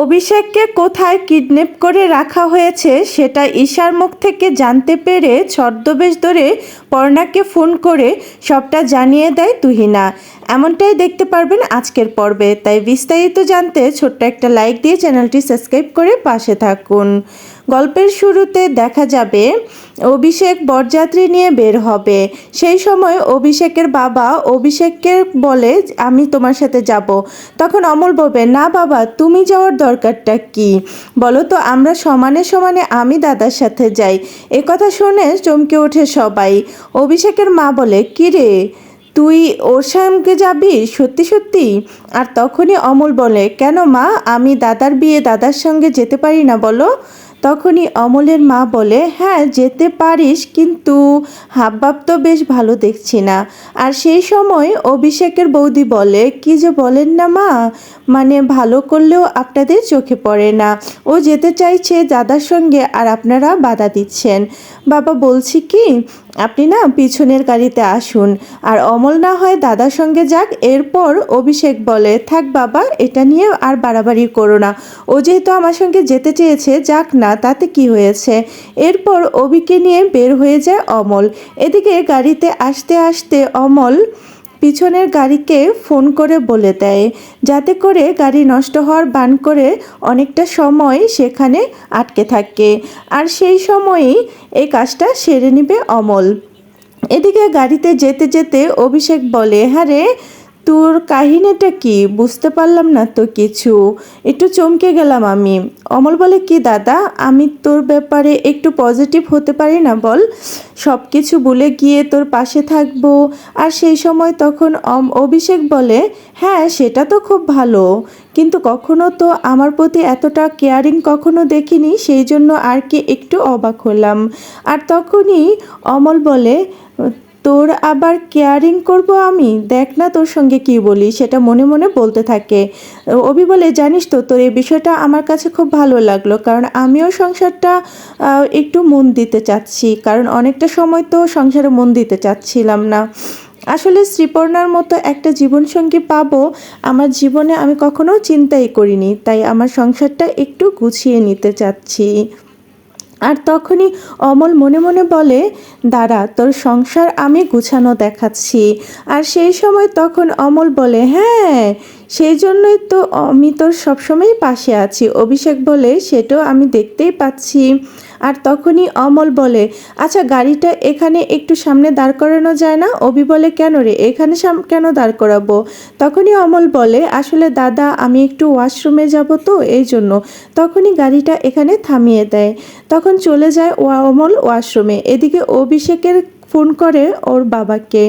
অভিষেককে কোথায় কিডন্যাপ করে রাখা হয়েছে সেটা ঈশার মুখ থেকে জানতে পেরে ছদ্মবেশ ধরে পর্ণাকে ফোন করে সবটা জানিয়ে দেয় তুহিনা। এমনটাই দেখতে পারবেন আজকের পর্বে। তাই বিস্তারিত জানতে ছোট্ট একটা লাইক দিয়ে চ্যানেলটি সাবস্ক্রাইব করে পাশে থাকুন। গল্পের শুরুতে দেখা যাবে অভিষেক বরযাত্রী নিয়ে বের হবে। সেই সময় অভিষেকের বাবা অভিষেককে বলে আমি তোমার সাথে যাব। তখন অমল বলবে না বাবা, তুমি যাওয়ার দরকারটা কি, বলো তো আমরা সমানে সমানে আমি দাদার সাথে যাই। এ কথা শুনে চমকে ওঠে সবাই। অভিষেকের মা বলে কি রে, তুই ওর সঙ্গে যাবি সত্যি সত্যি? আর তখনই অমল বলে কেন মা, আমি দাদার বিয়ে দাদার সঙ্গে যেতে পারি না বলো? তখনই অমলের মা বলে হ্যাঁ যেতে পারিস, কিন্তু হাবভাব তো বেশ ভালো দেখছি না। আর সেই সময় অভিষেকের বৌদি বলে কি যে বলেন না মা, মানে ভালো করলেও আপনাদের চোখে পড়ে না। ও যেতে চাইছে দাদার সঙ্গে আর আপনারা বাধা দিচ্ছেন। বাবা বলছি কি, আপনি না পিছনের গাড়িতে আসুন, আর অমল না হয় দাদার সঙ্গে যাক। এরপর অভিষেক বলে থাক বাবা, এটা নিয়ে আর বাড়াবাড়ি করো না, ও যেহেতু আমার সঙ্গে যেতে চেয়েছে যাক না, তাতে কি হয়েছে। এরপর অভিকে নিয়ে বের হয়ে যায় অমল। এদিকে গাড়িতে আসতে আসতে অমল পিছনের গাড়িকে ফোন করে বলে দেয় যাতে করে গাড়ি নষ্ট হওয়ার বান করে অনেকটা সময় সেখানে আটকে থাকে, আর সেই সময়ই এই কাজটা সেরে নেবে অমল। এদিকে গাড়িতে যেতে যেতে অভিষেক বলে হ্যাঁ রে, তোর কাহিনীটা কি, বুঝতে পারলাম না তো কিছু, একটু চমকে গেলাম আমি। অমল বলে কি দাদা, আমি তোর ব্যাপারে একটু পজিটিভ হতে পারি না বল, সব কিছু ভুলে গিয়ে তোর পাশে থাকবো। আর সেই সময় তখন অভিষেক বলে হ্যাঁ সেটা তো খুব ভালো, কিন্তু কখনো তো আমার প্রতি এতটা কেয়ারিং কখনো দেখিনি, সেই জন্য আর কি একটু অবাক হলাম। আর তখনই অমল বলে তোর আবার কেয়ারিং করব আমি, দেখ না তোর সঙ্গে কি বলি, সেটা মনে মনে বলতে থাকে। অভি বলে জানিস তো তোর এই বিষয়টা আমার কাছে খুব ভালো লাগলো, কারণ আমিও সংসারটা একটু মন দিতে চাচ্ছি, কারণ অনেকটা সময় তো সংসারে মন দিতে চাচ্ছিলাম না। আসলে শ্রীপর্ণার মতো একটা জীবনসঙ্গী পাবো আমার জীবনে আমি কখনো চিন্তাই করিনি, তাই আমার সংসারটা একটু গুছিয়ে নিতে চাচ্ছি। আর তখনই অমল মনে মনে বলে দাঁড়া, তোর সংসার আমি গুছানো দেখাচ্ছি। আর সেই সময় তখন অমল বলে হ্যাঁ সেই জন্যই তো আমি তোর সবসময়ই পাশে আছি। অভিষেক বলে সেটাও আমি দেখতেই পাচ্ছি। আর তখনই অমল বলে আচ্ছা গাড়িটা এখানে একটু সামনে দাঁড় করানো যায় না? অভি বলে কেন রে, এখানে কেন দাঁড় করাবো? তখনই অমল বলে আসলে দাদা আমি একটু ওয়াশরুমে যাব তো এই জন্য। তখনই গাড়িটা এখানে থামিয়ে দেয়। তখন চলে যায় অমল ওয়াশরুমে। এদিকে অভিষেকের ফোন করে ওর বাবাকে।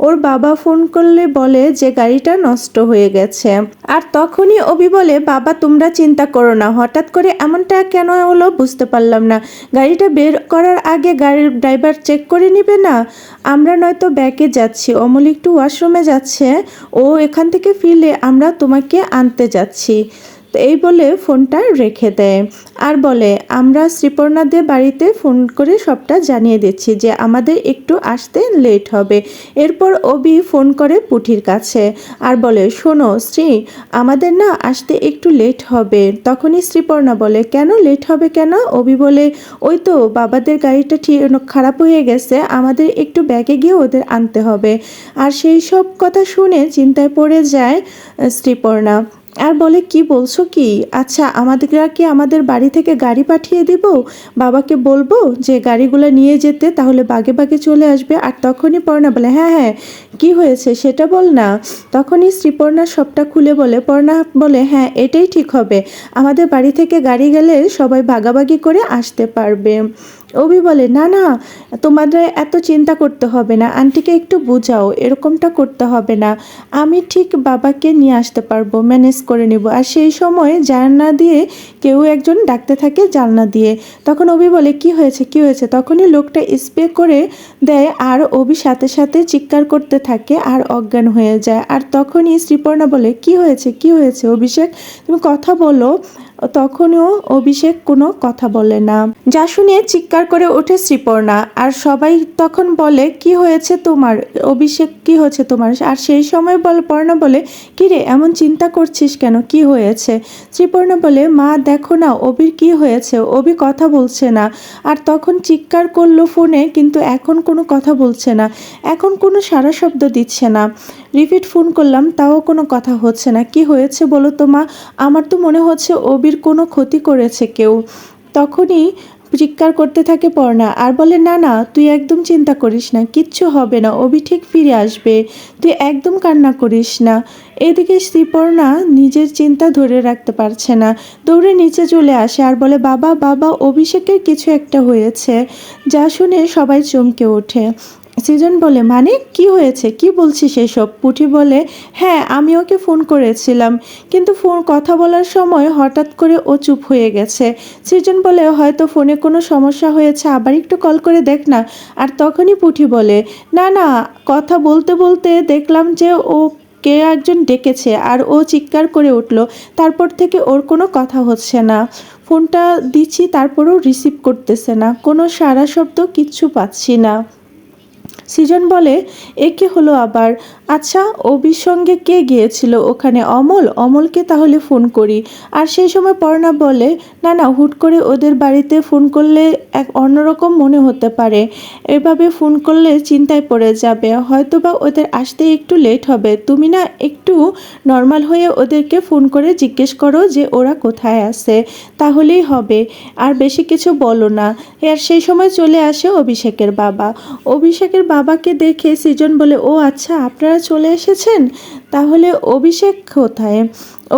ওর বাবা ফোন করলে বলে যে গাড়িটা নষ্ট হয়ে গেছে। আর তখনই অভি বলে বাবা তোমরা চিন্তা করো না, হঠাৎ করে এমনটা কেন হলো বুঝতে পারলাম না, গাড়িটা বের করার আগে গাড়ির ড্রাইভার চেক করে নিবে না? আমরা নয়তো ব্যাকে যাচ্ছি, অমল একটু ওয়াশরুমে যাচ্ছে, ও এখান থেকে ফিরলে আমরা তোমাকে আনতে যাচ্ছি। তো এই বলে ফোনটা রেখে দেয় আর বলে আমরা শ্রীপর্ণাদের বাড়িতে ফোন করে সবটা জানিয়ে দিচ্ছি যে আমাদের একটু আসতে লেট হবে। এরপর অভি ফোন করে পুঠির কাছে আর বলে শোনো শ্রী, আমাদের না আসতে একটু লেট হবে। তখনই শ্রীপর্ণা বলে কেন লেট হবে কেন? অভি বলে ওই তো বাবাদের গাড়িটা ঠিক খারাপ হয়ে গেছে, আমাদের একটু ব্যাগে গিয়ে ওদের আনতে হবে। আর সেই সব কথা শুনে চিন্তায় পড়ে যায় শ্রীপর্ণা আর বলে কি বলছো কি, আচ্ছা আমাদেররা কি আমাদের বাড়ি থেকে গাড়ি পাঠিয়ে দিব, বাবাকে বলবো যে গাড়িগুলো নিয়ে যেতে, তাহলে বাগে বাগে চলে আসবে। আর তখনই পর্ণা বলে হ্যাঁ হ্যাঁ কি হয়েছে সেটা বল না। তখনই শ্রীপর্ণা সবটা খুলে বলে। পর্ণা বলে হ্যাঁ এটাই ঠিক হবে, আমাদের বাড়ি থেকে গাড়ি গেলে সবাই ভাগাভাগি করে আসতে পারবে। অভি বলে না না তোমাদের এত চিন্তা করতে হবে না, আন্টিকে একটু বোঝাও, এরকমটা করতে হবে না, আমি ঠিক বাবাকে নিয়ে আসতে পারবো, ম্যানেজ করে নেব। আর সেই সময় জানলা দিয়ে কেউ একজন ডাকতে থাকে জানলা দিয়ে। তখন অভি বলে কি হয়েছে কি হয়েছে? তখনই লোকটা স্প্রে করে দেয় আর অভি সাথে সাথে চিৎকার করতে থাকে আর অজ্ঞান হয়ে যায়। আর তখনই শ্রীপর্ণা বলে কি হয়েছে কি হয়েছে অভিষেক, তুমি কথা বলো। তখনও অভিষেক কোনো কথা বলে না। যা শুনে চিৎকার করে ওঠে শ্রীপর্ণা, আর সবাই তখন বলে কি হয়েছে তোমার অভিষেক, কি হয়েছে তোমার? আর সেই সময় পর্ণা বলে কি রে এমন চিন্তা করছিস কেন, কি হয়েছে? শ্রীপর্ণা বলে মা দেখো না অভির কি হয়েছে, অভি কথা বলছে না। আর তখন চিৎকার করলো ফোনে, কিন্তু এখন কোনো কথা বলছে না, এখন কোনো সাড়া শব্দ দিচ্ছে না। রিপিট ফোন করলাম তাও কোনো কথা হচ্ছে না। কি হয়েছে বলো তো মা? আমার তো মনে হচ্ছে অভির কোনো ক্ষতি করেছে কেউ। তখনই চিৎকার করতে থাকে পর্ণা আর বলে না না তুই একদম চিন্তা করিস না, কিচ্ছু হবে না, অভি ঠিক ফিরে আসবে, তুই একদম কান্না করিস না। এদিকে শ্রীপর্ণা নিজের চিন্তা ধরে রাখতে পারছে না, দৌড়ে নিচে চলে আসে আর বলে বাবা বাবা অভিষেকের কিছু একটা হয়েছে। যা শুনে সবাই চমকে ওঠে। সৃজন বলে মানে কি হয়েছে, কি বলছিস এসব? পুঁটি বলে হ্যাঁ আমি ওকে ফোন করেছিলাম, কিন্তু ফোন কথা বলার সময় হঠাৎ করে ও চুপ হয়ে গেছে। সৃজন বলে হয়তো ফোনে কোনো সমস্যা হয়েছে, আবার একটু কল করে দেখ না। আর তখনই পুঁটি বলে না না, কথা বলতে বলতে দেখলাম যে ও কে একজন ডেকেছে আর ও চিৎকার করে উঠল, তারপর থেকে ওর কোনো কথা হচ্ছে না। ফোনটা দিচ্ছি তারপরেও রিসিভ করতেছে না, কোনো সাড়া শব্দ কিচ্ছু পাচ্ছি না। সৃজন বলে এ কি হলো আবার? আচ্ছা অভির সঙ্গে কে গিয়েছিল ওখানে? অমলকে তাহলে ফোন করি। আর সেই সময় পর্ণা বলে না না, হুট করে ওদের বাড়িতে ফোন করলে এক অন্যরকম মনে হতে পারে, এভাবে ফোন করলে চিন্তায় পড়ে যাবে, হয়তোবা ওদের আসতে একটু লেট হবে, তুমি না একটু নর্মাল হয়ে ওদেরকে ফোন করে জিজ্ঞেস করো যে ওরা কোথায় আছে, তাহলেই হবে, আর বেশি কিছু বলো না। আর সেই সময় চলে আসে অভিষেকের বাবা। অভিষেকের বাবাকে দেখে সৃজন বলে ও আচ্ছা আপনারা চলে এসেছেন, তাহলে অভিষেক কোথায়?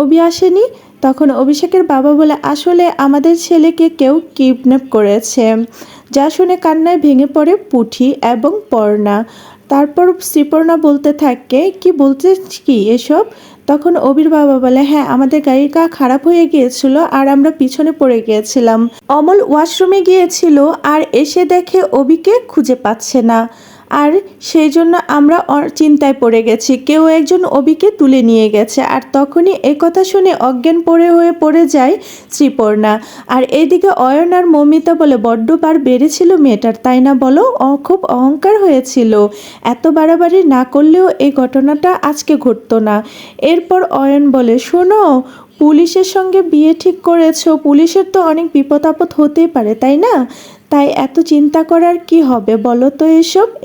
অভি আসেনি? তখন অভিষেকের বাবা বলে আসলে আমাদের ছেলেকে কেউ কিডন্যাপ করেছে। যা শুনে কান্নায় ভেঙে পড়ে পুঁটি এবং পর্ণা। তারপর শ্রীপর্ণা বলতে থাকে কি বলতে কি এসব? তখন অবির বাবা বলে হ্যাঁ আমাদের গাড়িটা খারাপ হয়ে গিয়েছিল আর আমরা পিছনে পড়ে গিয়েছিলাম, অমল ওয়াশরুমে গিয়েছিল আর এসে দেখে অবিকে খুঁজে পাচ্ছে না, আর সেই জন্য আমরা চিন্তায় পড়ে গেছি, কেউ একজন অবিকে তুলে নিয়ে গেছে। আর তখনই কথা শুনে অজ্ঞান পড়ে যায় শ্রীপর্ণা। আর এইদিকে অয়ন আর মৌমিতা বলে বড্ড বার বেড়েছিল মেয়েটার, তাই না বলো? খুব অহংকার হয়েছিল, এত বাড়াবাড়ি না করলেও এই ঘটনাটা আজকে ঘটতো না। এরপর অয়ন বলে শোনো, পুলিশের সঙ্গে বিয়ে ঠিক করেছো, পুলিশের তো অনেক বিপদ আপদ হতেই পারে তাই না, তাই এত চিন্তা করার কি হবে বলো তো?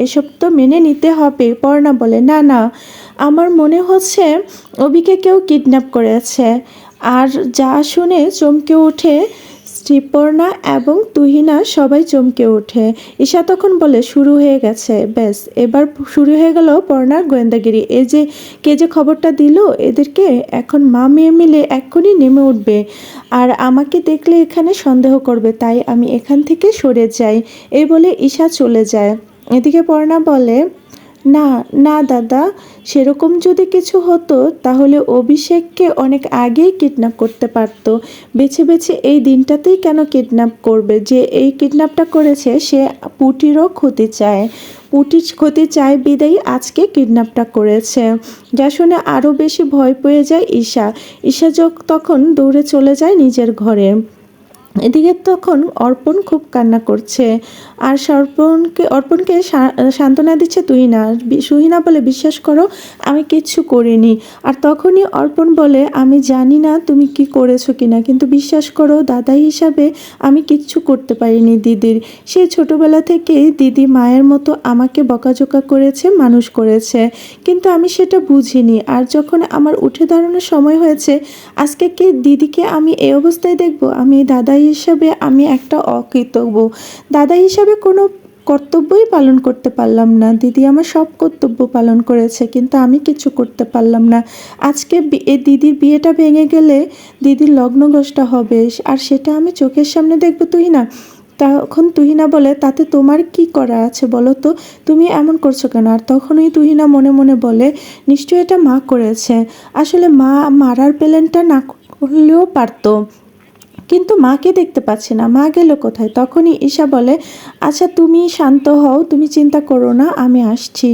এসব তো মেনে নিতে হবে। পর্ণা বলে না না, আমার মনে হচ্ছে অভিকে কেউ কিডন্যাপ করেছে। আর যা শুনে চমকে ওঠে শ্রীপর্ণা এবং তুহিনা, সবাই চমকে ওঠে। ঈশা তখন বলে শুরু হয়ে গেছে, ব্যাস এবার শুরু হয়ে গেল পর্ণার গোয়েন্দাগিরি, কে যে খবরটা দিল এদেরকে, এখন মা মেয়ে মিলে এক্ষুনি নেমে উঠবে আর আমাকে দেখলে এখানে সন্দেহ করবে, তাই আমি এখান থেকে সরে যাই। এই বলে ঈশা চলে যায়। এদিকে পর্ণা বলে না না দাদা, সেরকম যদি কিছু হতো তাহলে অভিষেককে অনেক আগেই কিডন্যাপ করতে পারত, বেছে বেছে এই দিনটাতেই কেন কিডন্যাপ করবে? যে এই কিডন্যাপটা করেছে সে পুটিরও ক্ষতি চায়, পুটির ক্ষতি চায় বিদায়ী আজকে কিডন্যাপটা করেছে। যা শুনে আরও বেশি ভয় পেয়ে যায় ঈশা তখন দৌড়ে চলে যায় নিজের ঘরে। এদিকে তখন অর্পণ খুব কান্না করছে আর অর্পণকে সান্ত্বনা দিচ্ছে তুহিনা বলে বিশ্বাস করো আমি কিচ্ছু করিনি। আর তখনই অর্পণ বলে আমি জানি না তুমি কি করেছো কিনা, কিন্তু বিশ্বাস করো দাদা হিসাবে আমি কিচ্ছু করতে পারিনি দিদির, সেই ছোটবেলা থেকেই দিদি মায়ের মতো আমাকে বকাঝোকা করেছে, মানুষ করেছে, কিন্তু আমি সেটা বুঝিনি। আর যখন আমার উঠে দাঁড়ানোর সময় হয়েছে আজকে কি দিদিকে আমি এই অবস্থায় দেখবো? আমি দাদা হিসাবে আমি একটা অকৃতজ্ঞ, দাদা হিসাবে কোনো কর্তব্যই পালন করতে পারলাম না, দিদি আমার সব কর্তব্য পালন করেছে কিন্তু আমি কিছু করতে পারলাম না। আজকে দিদির বিয়েটা ভেঙে গেলে দিদির লগ্নঘোষটা হবে আর সেটা আমি চোখের সামনে দেখবো তুহিনা। তখন তুহিনা বলে তাতে তোমার কি করা আছে বলো তো, তুমি এমন করছো কেন? আর তখনই তুহিনা মনে মনে বলে নিশ্চয়ই এটা মা করেছে, আসলে মা মারার প্ল্যানটা না করলেও পারতো, কিন্তু মাকে দেখতে পাচ্ছি না, মা গেল কোথায়? তখনই ঈশা বলে, আচ্ছা তুমি শান্ত হও, তুমি চিন্তা করো না, আমি আসছি।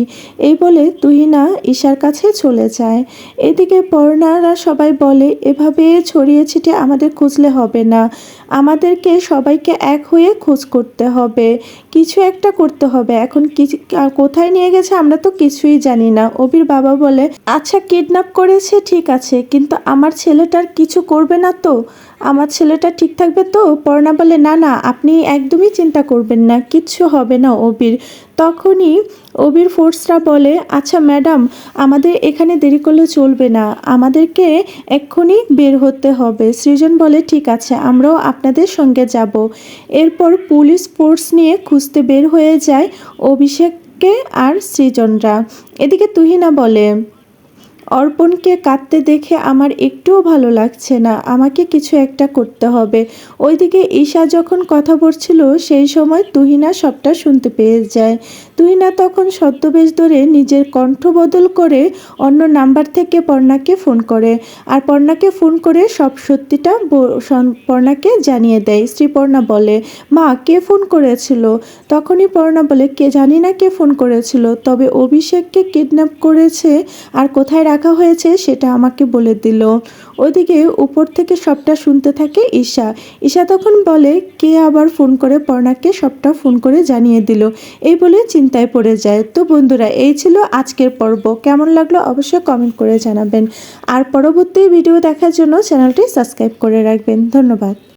এই বলে তুহিনা ঈশার কাছে চলে যায়। এদিকে পর্ণারা সবাই বলে, এভাবে ছড়িয়ে ছিটিয়ে আমাদের খুঁজলে হবে না, আমাদেরকে সবাইকে এক হয়ে খোঁজ করতে হবে, কিছু একটা করতে হবে। এখন কোথায় নিয়ে গেছে আমরা তো কিছুই জানি না। অভির বাবা বলে, আচ্ছা কিডন্যাপ করেছে ঠিক আছে, কিন্তু আমার ছেলেটার কিছু করবে না তো? আমার ছেলেটা ঠিক থাকবে তো? পর্ণা বলে, না না, আপনি একদমই চিন্তা করবেন না, কিচ্ছু হবে না অবির। তখনই অবির ফোর্সরা বলে, আচ্ছা ম্যাডাম, আমাদের এখানে দেরি করলে চলবে না, আমাদেরকে এক্ষুনি বের হতে হবে। সৃজন বলে, ঠিক আছে, আমরাও আপনাদের সঙ্গে যাব। এরপর পুলিশ ফোর্স নিয়ে খুঁজতে বের হয়ে যায় অভিষেককে আর সৃজনরা। এদিকে তুহিনা বলে, অর্পণকে কাঁদতে দেখে আমার একটুও ভালো লাগছে না, আমাকে কিছু একটা করতে হবে। ওইদিকে ঈশা যখন কথা বলছিল সেই সময় তুহিনা সবটা শুনতে পেয়ে যায়। তুহিনা তখন ছদ্মবেশ ধরে নিজের কণ্ঠ বদল করে অন্য নাম্বার থেকে পর্ণাকে ফোন করে, আর পর্ণাকে ফোন করে সব সত্যিটা পর্ণাকে জানিয়ে দেয়। শ্রীপর্ণা বলে, মা কে ফোন করেছিল? তখনই পর্ণা বলে, কে জানি না কে ফোন করেছিল, তবে অভিষেককে কিডন্যাপ করেছে আর কোথায় রাখা হয়েছে সেটা আমাকে বলে দিল। ওইদিকে উপর থেকে সবটা শুনতে থাকে ঈশা। ঈশা তখন বলে, কে আবার ফোন করে পর্ণাকে সবটা ফোন করে জানিয়ে দিল? এই বলে চিন্তায় পড়ে যায়। তো বন্ধুরা, এই ছিল আজকের পর্ব। কেমন লাগলো অবশ্যই কমেন্ট করে জানাবেন, আর পরবর্তী ভিডিও দেখার জন্য চ্যানেলটি সাবস্ক্রাইব করে রাখবেন। ধন্যবাদ।